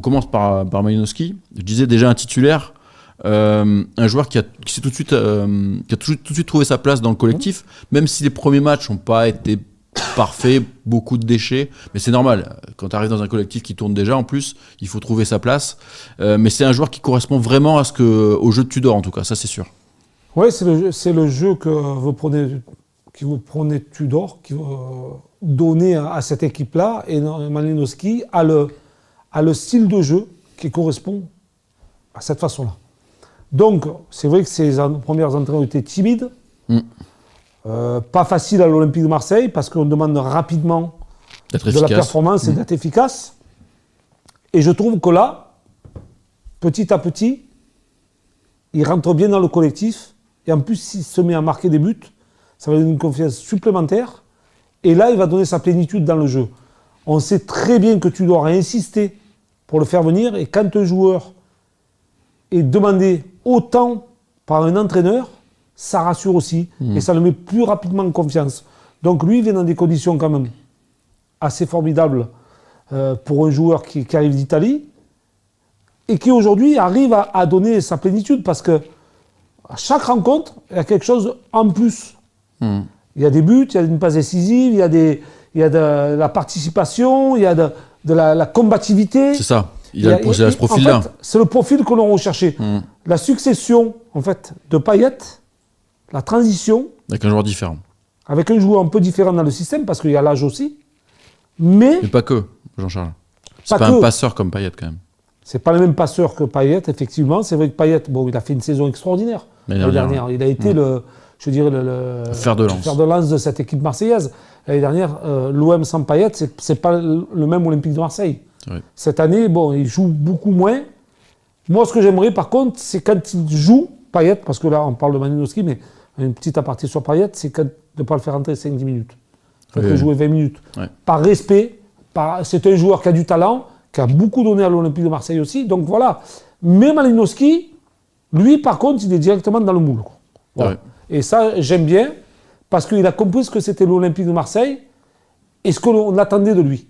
commence par Malinowski. Je disais déjà un titulaire, un joueur qui s'est tout de suite trouvé sa place dans le collectif, même si les premiers matchs n'ont pas été parfaits, beaucoup de déchets, mais c'est normal. Quand tu arrives dans un collectif qui tourne déjà, en plus, il faut trouver sa place. Mais c'est un joueur qui correspond vraiment au jeu de Tudor, en tout cas, ça c'est sûr. Oui, c'est le jeu que vous prenez Tudor, qui veut donner à cette équipe-là, et Malinowski a le style de jeu qui correspond à cette façon-là. Donc, c'est vrai que ses premières entrées ont été timides, pas facile à l'Olympique de Marseille, parce qu'on demande rapidement de la performance et d'être efficace. Et je trouve que là, petit à petit, il rentre bien dans le collectif, et en plus, s'il se met à marquer des buts, ça va donner une confiance supplémentaire, et là, il va donner sa plénitude dans le jeu. On sait très bien que tu dois insister pour le faire venir, et quand un joueur est demandé autant par un entraîneur, ça rassure aussi, et ça le met plus rapidement en confiance. Donc lui, il vient dans des conditions quand même assez formidables pour un joueur qui arrive d'Italie, et qui aujourd'hui arrive à donner sa plénitude, parce que à chaque rencontre, il y a quelque chose en plus. Il y a des buts, il y a une passe décisive, il y a de la participation, il y a de la combativité. C'est ça. Il a ce profil-là. En fait, c'est le profil que l'on recherchait. La succession, en fait, de Payet, la transition. Avec un joueur différent. Avec un joueur un peu différent dans le système, parce qu'il y a l'âge aussi. Mais pas que, Jean-Charles. C'est pas un passeur comme Payet, quand même. C'est pas le même passeur que Payet, effectivement. C'est vrai que Payet, il a fait une saison extraordinaire l'année dernière. Il a été le fer de lance de cette équipe marseillaise. L'année dernière, l'OM sans Payet, c'est pas le même Olympique de Marseille. Cette année, il joue beaucoup moins. Moi, ce que j'aimerais, par contre, c'est quand il joue, Payet, parce que là, on parle de Malinowski, mais une petite aparté sur Payet, c'est de ne pas le faire rentrer 5-10 minutes. Il faut jouer 20 minutes. Par respect, c'est un joueur qui a du talent, qui a beaucoup donné à l'Olympique de Marseille aussi. Donc voilà. Mais Malinowski, lui, par contre, il est directement dans le moule. Voilà. Et ça, j'aime bien, parce qu'il a compris ce que c'était l'Olympique de Marseille et ce que l'on attendait de lui.